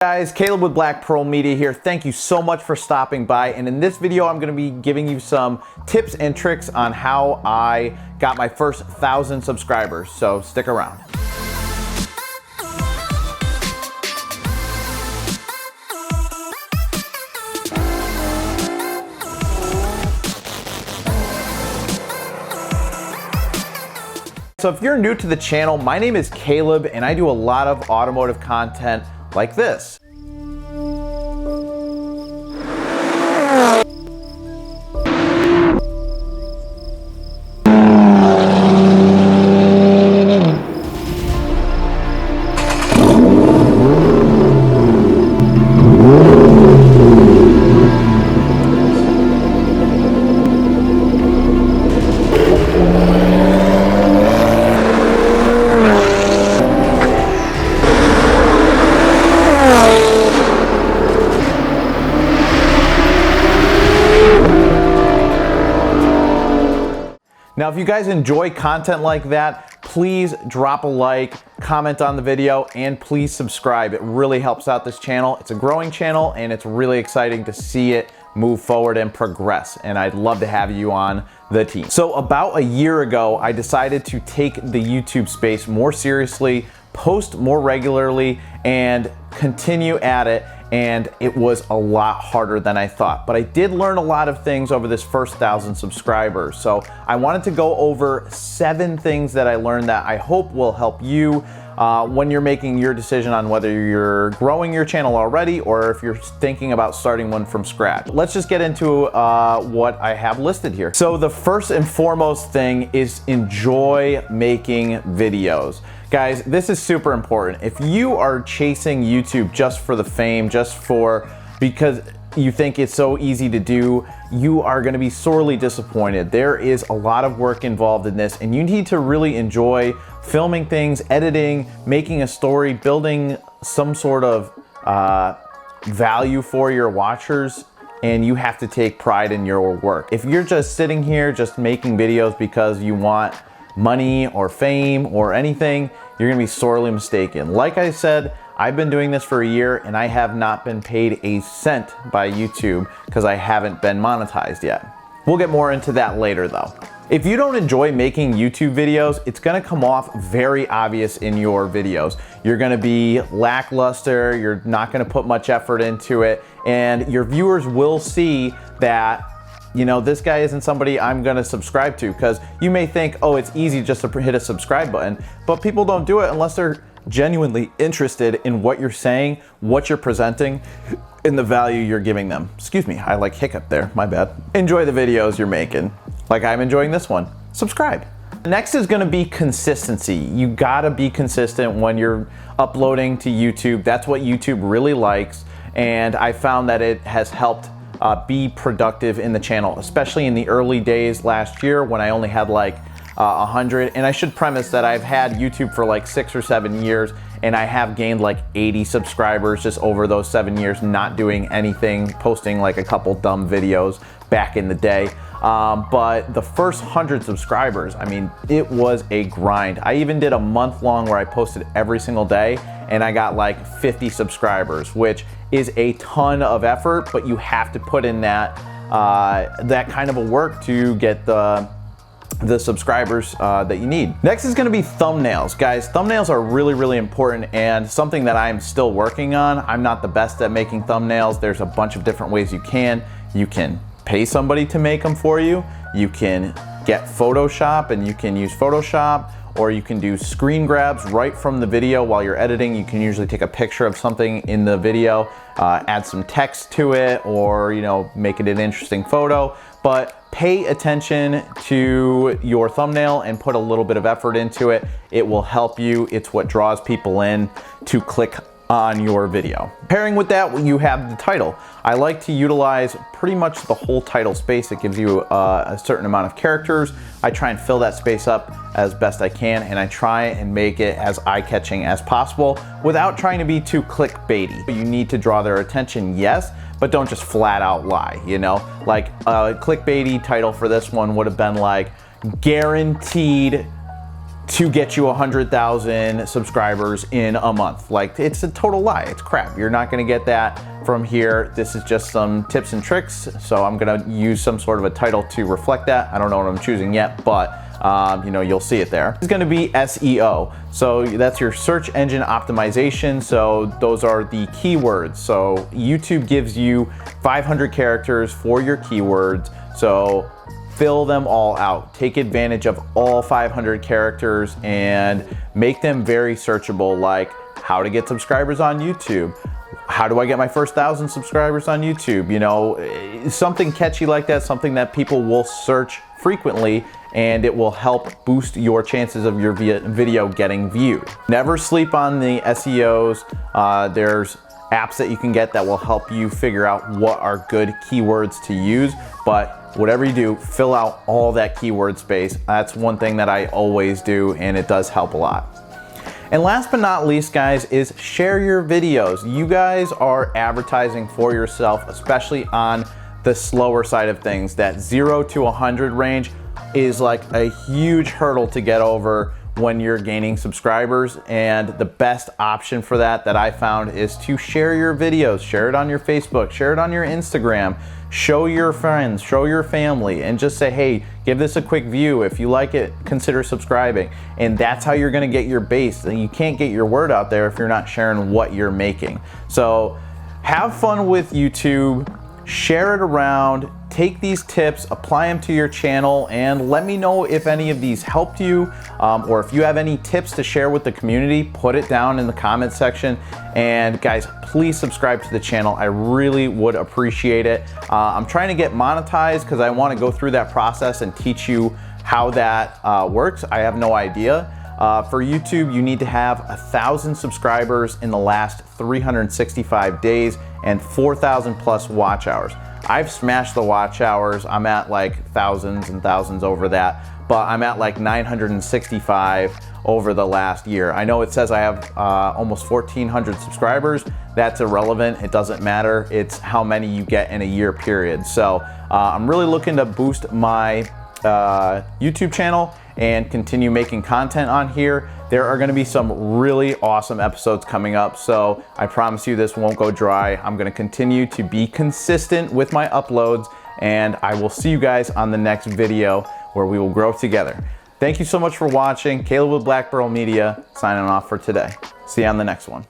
Guys, Caleb with Black Pearl Media here. Thank you so much for stopping by, and in this video I'm going to be giving you some tips and tricks on how I got my first 1,000 subscribers, so stick around. So if you're new to the channel, my name is Caleb and I do a lot of automotive content like this. Now, if you guys enjoy content like that, please drop a like, comment on the video, and please subscribe. It really helps out this channel. It's a growing channel, and it's really exciting to see it move forward and progress, and I'd love to have you on the team. So about a year ago, I decided to take the YouTube space more seriously, post more regularly, and continue at it. And it was a lot harder than I thought. But I did learn a lot of things over this first 1,000 subscribers. So I wanted to go over 7 things that I learned that I hope will help you when you're making your decision on whether you're growing your channel already or if you're thinking about starting one from scratch. Let's just get into what I have listed here. So the first and foremost thing is enjoy making videos. Guys, this is super important. If you are chasing YouTube just for the fame, because you think it's so easy to do, you are gonna be sorely disappointed. There is a lot of work involved in this, and you need to really enjoy filming things, editing, making a story, building some sort of value for your watchers, and you have to take pride in your work. If you're just sitting here just making videos because you want money or fame or anything, you're gonna be sorely mistaken. Like I said, I've been doing this for a year and I have not been paid a cent by YouTube because I haven't been monetized yet. We'll get more into that later though. If you don't enjoy making YouTube videos, it's gonna come off very obvious in your videos. You're gonna be lackluster, you're not gonna put much effort into it, and your viewers will see that, you know, this guy isn't somebody I'm gonna subscribe to, because you may think, oh, it's easy just to hit a subscribe button, but people don't do it unless they're genuinely interested in what you're saying, what you're presenting, and the value you're giving them. Excuse me, I like hiccup there, my bad. Enjoy the videos you're making, like I'm enjoying this one. Subscribe. Next is gonna be consistency. You gotta be consistent when you're uploading to YouTube. That's what YouTube really likes, and I found that it has helped be productive in the channel, especially in the early days last year when I only had like 100. And I should premise that I've had YouTube for like 6 or 7 years, and I have gained like 80 subscribers just over those 7 years, not doing anything, posting like a couple dumb videos back in the day. But the first 100 subscribers, I mean, it was a grind. I even did a month long where I posted every single day, and I got like 50 subscribers, which is a ton of effort, but you have to put in that kind of a work to get the subscribers that you need. Next is gonna be thumbnails. Guys, thumbnails are really, really important and something that I'm still working on. I'm not the best at making thumbnails. There's a bunch of different ways you can. You can pay somebody to make them for you. You can get Photoshop and you can use Photoshop, or you can do screen grabs right from the video while you're editing. You can usually take a picture of something in the video, add some text to it, or make it an interesting photo. But pay attention to your thumbnail and put a little bit of effort into it. It will help you. It's what draws people in to click on your video. Pairing with that, you have the title. I like to utilize pretty much the whole title space. It gives you a certain amount of characters. I try and fill that space up as best I can, and I try and make it as eye-catching as possible without trying to be too clickbaity. You need to draw their attention, yes, but don't just flat out lie, Like a clickbaity title for this one would have been like, guaranteed to get you 100,000 subscribers in a month. Like, it's a total lie. It's crap. You're not gonna get that from here. This is just some tips and tricks. So I'm gonna use some sort of a title to reflect that. I don't know what I'm choosing yet, but you know, you'll see it there. It's gonna be SEO. So that's your search engine optimization. So those are the keywords. So YouTube gives you 500 characters for your keywords. So fill them all out. Take advantage of all 500 characters and make them very searchable, like how to get subscribers on YouTube. How do I get my first 1,000 subscribers on YouTube? You know, something catchy like that, something that people will search frequently, and it will help boost your chances of your video getting viewed. Never sleep on the SEOs. There's apps that you can get that will help you figure out what are good keywords to use, but whatever you do, fill out all that keyword space. That's one thing that I always do, and it does help a lot. And last but not least, guys, is share your videos. You guys are advertising for yourself, especially on the slower side of things. That 0 to 100 range is like a huge hurdle to get over when you're gaining subscribers, and the best option for that I found is to share your videos. Share it on your Facebook, share it on your Instagram, show your friends, show your family, and just say, hey, give this a quick view. If you like it, consider subscribing. And that's how you're gonna get your base. And you can't get your word out there if you're not sharing what you're making. So have fun with YouTube, share it around, take these tips, apply them to your channel, and let me know if any of these helped you, or if you have any tips to share with the community, put it down in the comment section. And guys, please subscribe to the channel. I really would appreciate it. I'm trying to get monetized because I want to go through that process and teach you how that works. I have no idea. For YouTube, you need to have 1,000 subscribers in the last 365 days and 4,000 plus watch hours. I've smashed the watch hours. I'm at like thousands and thousands over that, but I'm at like 965 over the last year. I know it says I have almost 1,400 subscribers. That's irrelevant. It doesn't matter. It's how many you get in a year period. So I'm really looking to boost my YouTube channel and continue making content on here. There are gonna be some really awesome episodes coming up, so I promise you this won't go dry. I'm gonna continue to be consistent with my uploads, and I will see you guys on the next video where we will grow together. Thank you so much for watching. Caleb with Black Pearl Media, signing off for today. See you on the next one.